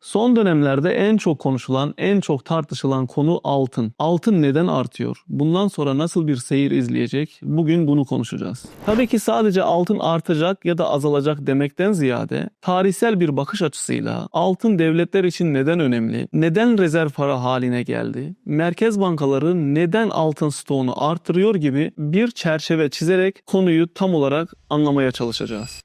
Son dönemlerde en çok konuşulan, en çok tartışılan konu altın. Altın neden artıyor? Bundan sonra nasıl bir seyir izleyecek? Bugün bunu konuşacağız. Tabii ki sadece altın artacak ya da azalacak demekten ziyade tarihsel bir bakış açısıyla altın devletler için neden önemli? Neden rezerv para haline geldi? Merkez bankaları neden altın stoğunu artırıyor gibi bir çerçeve çizerek konuyu tam olarak anlamaya çalışacağız.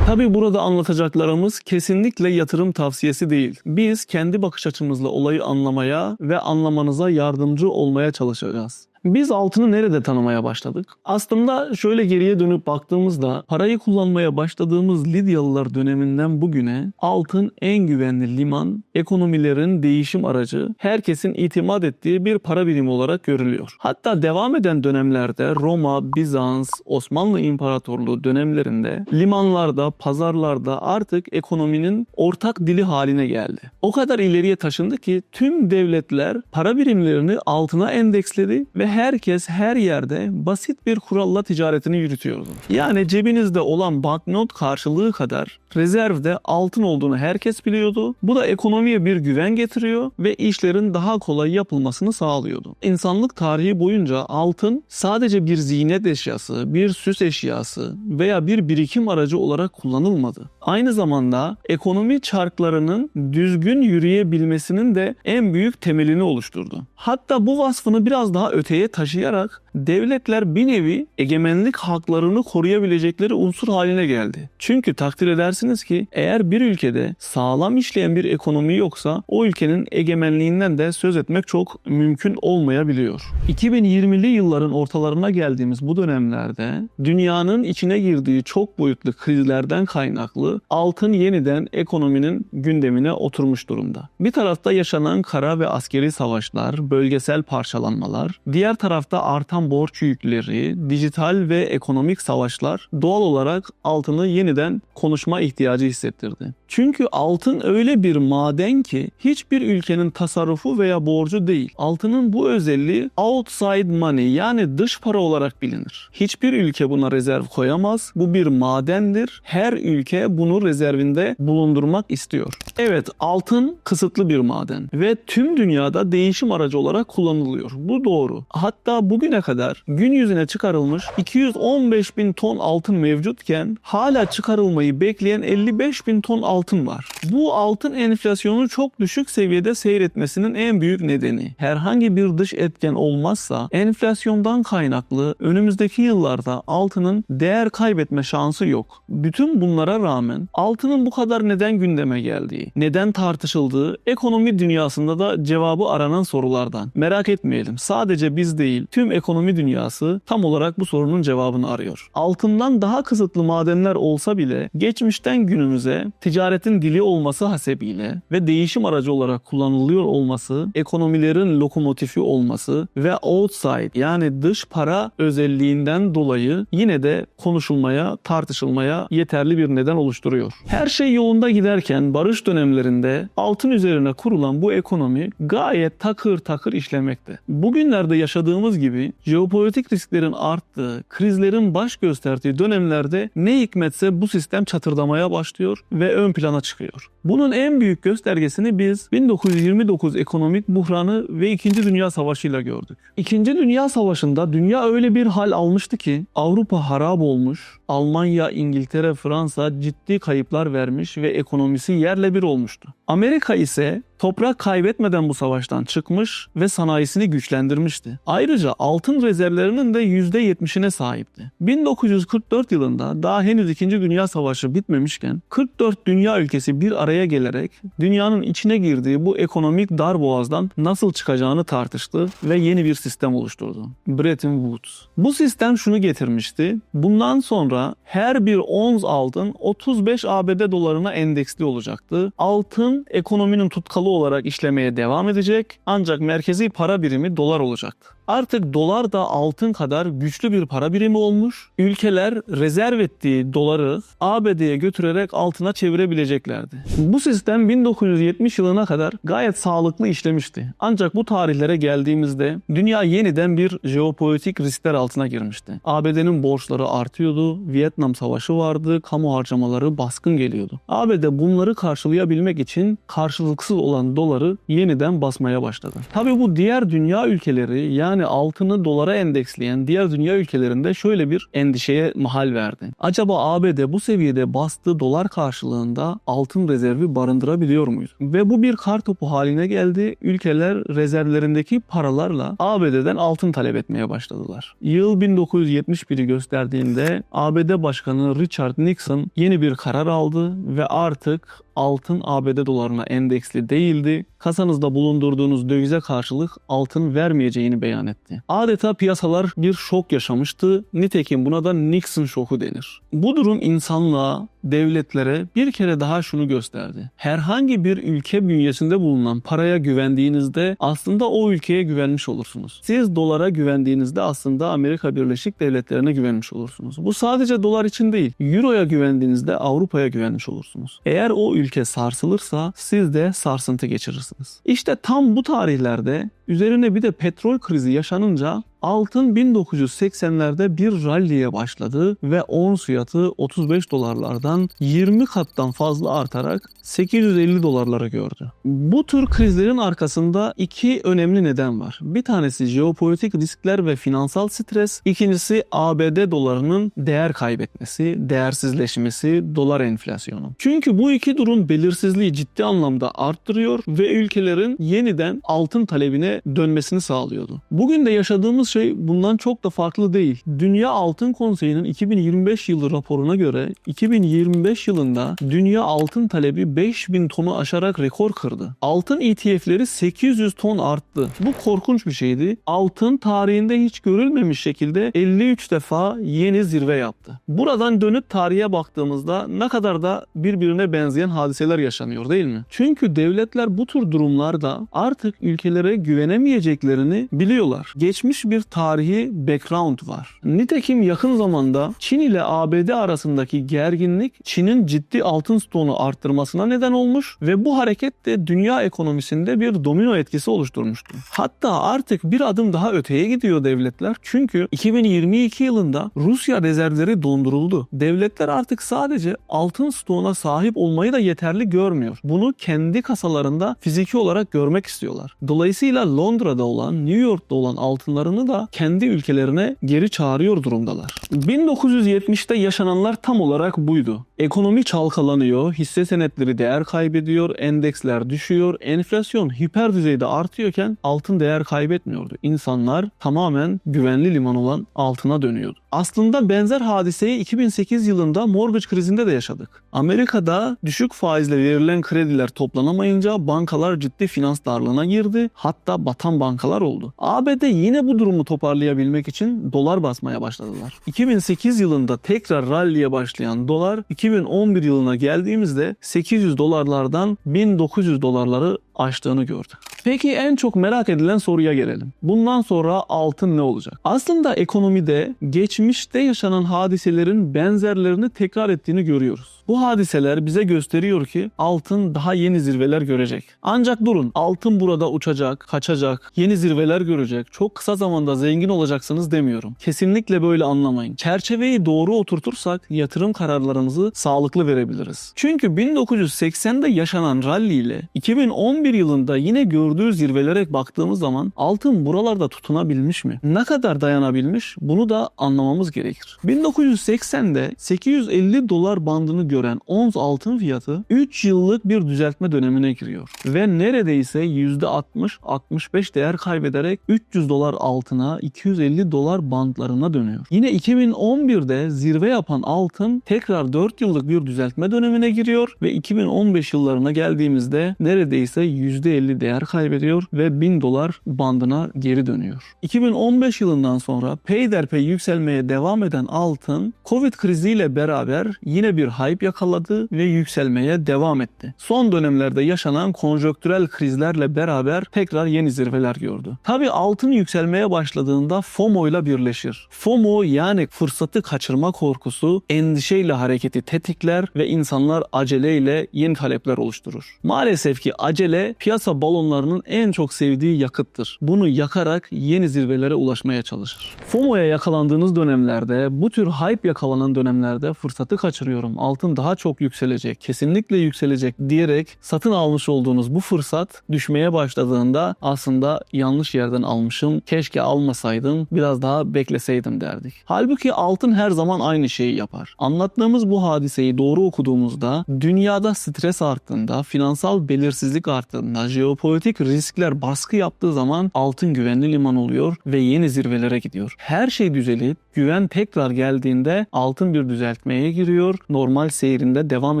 Tabii burada anlatacaklarımız kesinlikle yatırım tavsiyesi değil. Biz kendi bakış açımızla olayı anlamaya ve anlamanıza yardımcı olmaya çalışacağız. Biz altını nerede tanımaya başladık? Aslında şöyle geriye dönüp baktığımızda parayı kullanmaya başladığımız Lidyalılar döneminden bugüne altın en güvenli liman, ekonomilerin değişim aracı, herkesin itimat ettiği bir para birimi olarak görülüyor. Hatta devam eden dönemlerde Roma, Bizans, Osmanlı İmparatorluğu dönemlerinde limanlarda, pazarlarda artık ekonominin ortak dili haline geldi. O kadar ileriye taşındı ki tüm devletler para birimlerini altına endeksledi ve herkes her yerde basit bir kuralla ticaretini yürütüyordu. Yani cebinizde olan banknot karşılığı kadar rezervde altın olduğunu herkes biliyordu. Bu da ekonomiye bir güven getiriyor ve işlerin daha kolay yapılmasını sağlıyordu. İnsanlık tarihi boyunca altın sadece bir ziynet eşyası, bir süs eşyası veya bir birikim aracı olarak kullanılmadı. Aynı zamanda ekonomi çarklarının düzgün yürüyebilmesinin de en büyük temelini oluşturdu. Hatta bu vasfını biraz daha öteye taşıyarak devletler bir nevi egemenlik haklarını koruyabilecekleri unsur haline geldi. Çünkü takdir edersiniz ki eğer bir ülkede sağlam işleyen bir ekonomi yoksa o ülkenin egemenliğinden de söz etmek çok mümkün olmayabiliyor. 2020'li yılların ortalarına geldiğimiz bu dönemlerde dünyanın içine girdiği çok boyutlu krizlerden kaynaklı altın yeniden ekonominin gündemine oturmuş durumda. Bir tarafta yaşanan kara ve askeri savaşlar, bölgesel parçalanmalar, diğer tarafta artan borç yükleri, dijital ve ekonomik savaşlar doğal olarak altını yeniden konuşma ihtiyacı hissettirdi. Çünkü altın öyle bir maden ki hiçbir ülkenin tasarrufu veya borcu değil. Altının bu özelliği outside money yani dış para olarak bilinir. Hiçbir ülke buna rezerv koyamaz. Bu bir madendir. Her ülke bunu rezervinde bulundurmak istiyor. Evet, altın kısıtlı bir maden ve tüm dünyada değişim aracı olarak kullanılıyor. Bu doğru. Hatta bugüne kadar gün yüzüne çıkarılmış 215 bin ton altın mevcutken hala çıkarılmayı bekleyen 55 bin ton altın var. Bu altın enflasyonu çok düşük seviyede seyretmesinin en büyük nedeni. Herhangi bir dış etken olmazsa enflasyondan kaynaklı önümüzdeki yıllarda altının değer kaybetme şansı yok. Bütün bunlara rağmen altının bu kadar neden gündeme geldiği, neden tartışıldığı ekonomi dünyasında da cevabı aranan sorulardan. Merak etmeyelim, sadece biz değil tüm ekonomi dünyası tam olarak bu sorunun cevabını arıyor. Altından daha kısıtlı madenler olsa bile geçmişten günümüze ticaretin dili olması hasebiyle ve değişim aracı olarak kullanılıyor olması, ekonomilerin lokomotifi olması ve outside yani dış para özelliğinden dolayı yine de konuşulmaya, tartışılmaya yeterli bir neden oluşturuyor. Her şey yolunda giderken barış dönemlerinde altın üzerine kurulan bu ekonomi gayet takır takır işlemekte. Bugünlerde yaşadığımız gibi jeopolitik risklerin arttığı, krizlerin baş gösterdiği dönemlerde ne hikmetse bu sistem çatırdamaya başlıyor ve ön plana çıkıyor. Bunun en büyük göstergesini biz 1929 ekonomik buhranı ve 2. Dünya Savaşı ile gördük. 2. Dünya Savaşı'nda dünya öyle bir hal almıştı ki Avrupa harap olmuş, Almanya, İngiltere, Fransa ciddi kayıplar vermiş ve ekonomisi yerle bir olmuştu. Amerika ise toprak kaybetmeden bu savaştan çıkmış ve sanayisini güçlendirmişti. Ayrıca altın rezervlerinin de %70'ine sahipti. 1944 yılında daha henüz 2. Dünya Savaşı bitmemişken 44 dünya ülkesi bir araya gelerek dünyanın içine girdiği bu ekonomik darboğazdan nasıl çıkacağını tartıştı ve yeni bir sistem oluşturdu. Bretton Woods. Bu sistem şunu getirmişti. Bundan sonra her bir ons altın 35 ABD dolarına endeksli olacaktı. Altın ekonominin tutkalı olarak işlemeye devam edecek ancak merkezi para birimi dolar olacaktı. Artık dolar da altın kadar güçlü bir para birimi olmuş. Ülkeler rezerv ettiği doları ABD'ye götürerek altına çevirebileceklerdi. Bu sistem 1970 yılına kadar gayet sağlıklı işlemişti. Ancak bu tarihlere geldiğimizde dünya yeniden bir jeopolitik riskler altına girmişti. ABD'nin borçları artıyordu, Vietnam Savaşı vardı, kamu harcamaları baskın geliyordu. ABD bunları karşılayabilmek için karşılıksız olan doları yeniden basmaya başladı. Tabii bu diğer dünya ülkeleri yani altını dolara endeksleyen diğer dünya ülkelerinde şöyle bir endişeye mahal verdi. Acaba ABD bu seviyede bastığı dolar karşılığında altın rezervi barındırabiliyor muydu? Ve bu bir kartopu haline geldi. Ülkeler rezervlerindeki paralarla ABD'den altın talep etmeye başladılar. Yıl 1971'i gösterdiğinde ABD Başkanı Richard Nixon yeni bir karar aldı ve artık altın ABD dolarına endeksli değildi. Kasanızda bulundurduğunuz dövize karşılık altın vermeyeceğini beyan etti. Adeta piyasalar bir şok yaşamıştı. Nitekim buna da Nixon şoku denir. Bu durum insanlığa, devletlere bir kere daha şunu gösterdi. Herhangi bir ülke bünyesinde bulunan paraya güvendiğinizde aslında o ülkeye güvenmiş olursunuz. Siz dolara güvendiğinizde aslında Amerika Birleşik Devletleri'ne güvenmiş olursunuz. Bu sadece dolar için değil. Euro'ya güvendiğinizde Avrupa'ya güvenmiş olursunuz. Eğer o ülke sarsılırsa siz de sarsıntı geçirirsiniz. İşte tam bu tarihlerde üzerine bir de petrol krizi yaşanınca altın 1980'lerde bir ralliye başladı ve ons fiyatı 35 dolarlardan 20 kattan fazla artarak 850 dolarları gördü. Bu tür krizlerin arkasında iki önemli neden var. Bir tanesi jeopolitik riskler ve finansal stres, ikincisi ABD dolarının değer kaybetmesi, değersizleşmesi, dolar enflasyonu. Çünkü bu iki durum belirsizliği ciddi anlamda arttırıyor ve ülkelerin yeniden altın talebine dönmesini sağlıyordu. Bugün de yaşadığımız şey bundan çok da farklı değil. Dünya Altın Konseyi'nin 2025 yılı raporuna göre 2025 yılında dünya altın talebi 5000 tonu aşarak rekor kırdı. Altın ETF'leri 800 ton arttı. Bu korkunç bir şeydi. Altın tarihinde hiç görülmemiş şekilde 53 defa yeni zirve yaptı. Buradan dönüp tarihe baktığımızda ne kadar da birbirine benzeyen hadiseler yaşanıyor değil mi? Çünkü devletler bu tür durumlarda artık ülkelere güvenemeyeceklerini biliyorlar. Geçmiş bir tarihi background var. Nitekim yakın zamanda Çin ile ABD arasındaki gerginlik Çin'in ciddi altın stoğunu arttırmasına neden olmuş ve bu hareket de dünya ekonomisinde bir domino etkisi oluşturmuştu. Hatta artık bir adım daha öteye gidiyor devletler. Çünkü 2022 yılında Rusya rezervleri donduruldu. Devletler artık sadece altın stoğuna sahip olmayı da yeterli görmüyor. Bunu kendi kasalarında fiziki olarak görmek istiyorlar. Dolayısıyla Londra'da olan, New York'ta olan altınlarını da kendi ülkelerine geri çağırıyor durumdalar. 1970'te yaşananlar tam olarak buydu. Ekonomi çalkalanıyor, hisse senetleri değer kaybediyor, endeksler düşüyor, enflasyon hiper düzeyde artıyorken altın değer kaybetmiyordu. İnsanlar tamamen güvenli liman olan altına dönüyordu. Aslında benzer hadiseyi 2008 yılında mortgage krizinde de yaşadık. Amerika'da düşük faizle verilen krediler toplanamayınca bankalar ciddi finans darlığına girdi. Hatta batan bankalar oldu. ABD yine bu durumu toparlayabilmek için dolar basmaya başladılar. 2008 yılında tekrar ralliye başlayan dolar 2011 yılına geldiğimizde 800 dolarlardan 1900 dolarları aştığını gördük. Peki en çok merak edilen soruya gelelim. Bundan sonra altın ne olacak? Aslında ekonomide geçmişte yaşanan hadiselerin benzerlerini tekrar ettiğini görüyoruz. Bu hadiseler bize gösteriyor ki altın daha yeni zirveler görecek. Ancak durun, altın burada uçacak, kaçacak, yeni zirveler görecek, çok kısa zamanda zengin olacaksınız demiyorum. Kesinlikle böyle anlamayın. Çerçeveyi doğru oturtursak yatırım kararlarımızı sağlıklı verebiliriz. Çünkü 1980'de yaşanan rally ile 2011 yılında yine gördüğü zirvelere baktığımız zaman altın buralarda tutunabilmiş mi? Ne kadar dayanabilmiş? Bunu da anlamamız gerekir. 1980'de 850 dolar bandını gören ons altın fiyatı 3 yıllık bir düzeltme dönemine giriyor. Ve neredeyse %60-65 değer kaybederek 300 dolar altına 250 dolar bandlarına dönüyor. Yine 2011'de zirve yapan altın tekrar 4 yıllık bir düzeltme dönemine giriyor ve 2015 yıllarına geldiğimizde neredeyse %50 değer kaybediyor ve 1000 dolar bandına geri dönüyor. 2015 yılından sonra peyderpey yükselmeye devam eden altın Covid kriziyle beraber yine bir hype yakaladı ve yükselmeye devam etti. Son dönemlerde yaşanan konjonktürel krizlerle beraber tekrar yeni zirveler gördü. Tabii altın yükselmeye başladığında FOMO ile birleşir. FOMO yani fırsatı kaçırma korkusu endişeyle hareketi tetikler ve insanlar aceleyle yeni talepler oluşturur. Maalesef ki acele piyasa balonlarının en çok sevdiği yakıttır. Bunu yakarak yeni zirvelere ulaşmaya çalışır. FOMO'ya yakalandığınız dönemlerde, bu tür hype yakalanan dönemlerde fırsatı kaçırıyorum, altın daha çok yükselecek, kesinlikle yükselecek diyerek satın almış olduğunuz bu fırsat düşmeye başladığında aslında yanlış yerden almışım, keşke almasaydım, biraz daha bekleseydim derdik. Halbuki altın her zaman aynı şeyi yapar. Anlattığımız bu hadiseyi doğru okuduğumuzda dünyada stres arttığında, finansal belirsizlik arttığında, jeopolitik riskler baskı yaptığı zaman altın güvenli liman oluyor ve yeni zirvelere gidiyor. Her şey düzelip güven tekrar geldiğinde altın bir düzeltmeye giriyor, normal seyrinde devam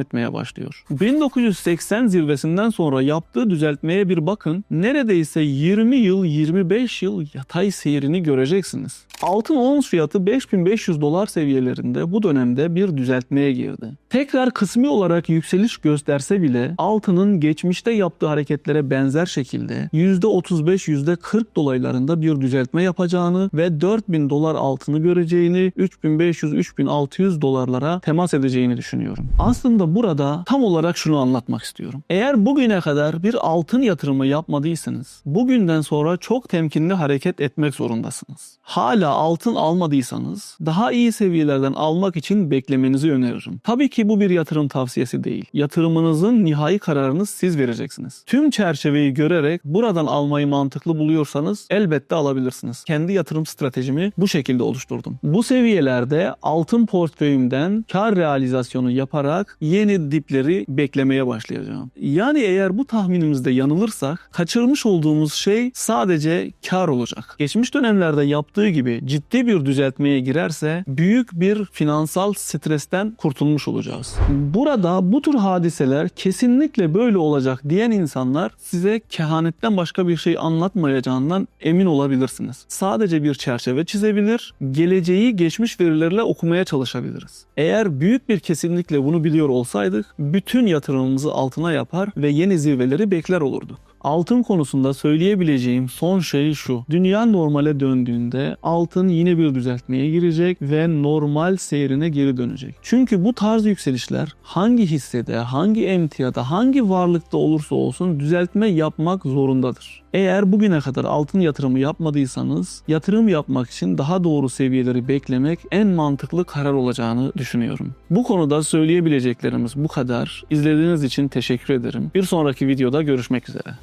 etmeye başlıyor. 1980 zirvesinden sonra yaptığı düzeltmeye bir bakın, neredeyse 20 yıl, 25 yıl yatay seyrini göreceksiniz. Altın ons fiyatı 5500 dolar seviyelerinde bu dönemde bir düzeltmeye girdi. Tekrar kısmi olarak yükseliş gösterse bile altının geçmişte yaptığı hareketlere benzer şekilde %35, %40 dolaylarında bir düzeltme yapacağını ve 4000 dolar altını göreceğini, 3500-3600 dolarlara temas edeceğini düşünüyorum. Aslında burada tam olarak şunu anlatmak istiyorum. Eğer bugüne kadar bir altın yatırımı yapmadıysanız, bugünden sonra çok temkinli hareket etmek zorundasınız. Hala altın almadıysanız daha iyi seviyelerden almak için beklemenizi öneririm. Tabii ki bu bir yatırım tavsiyesi değil. Yatırımınızın nihai kararını siz vereceksiniz. Tüm çerçeveyi görerek buradan almayı mantıklı buluyorsanız elbette alabilirsiniz. Kendi yatırım stratejimi bu şekilde oluşturdum. Bu seviyelerde altın portföyümden kar realizasyonu yaparak yeni dipleri beklemeye başlayacağım. Yani eğer bu tahminimizde yanılırsak kaçırmış olduğumuz şey sadece kar olacak. Geçmiş dönemlerde yaptığı gibi ciddi bir düzeltmeye girerse büyük bir finansal stresten kurtulmuş olacağız. Burada bu tür hadiseler kesinlikle böyle olacak diyen insanlar size kehanetten başka bir şey anlatmayacağından emin olabilirsiniz. Sadece bir çerçeve çizebilir, geleceği geçmiş verilerle okumaya çalışabiliriz. Eğer büyük bir kesinlikle bunu biliyor olsaydık bütün yatırımımızı altına yapar ve yeni zirveleri bekler olurduk. Altın konusunda söyleyebileceğim son şey şu: dünya normale döndüğünde altın yine bir düzeltmeye girecek ve normal seyrine geri dönecek. Çünkü bu tarz yükselişler hangi hissede, hangi emtiyada, hangi varlıkta olursa olsun düzeltme yapmak zorundadır. Eğer bugüne kadar altın yatırımı yapmadıysanız, yatırım yapmak için daha doğru seviyeleri beklemek en mantıklı karar olacağını düşünüyorum. Bu konuda söyleyebileceklerimiz bu kadar. İzlediğiniz için teşekkür ederim. Bir sonraki videoda görüşmek üzere.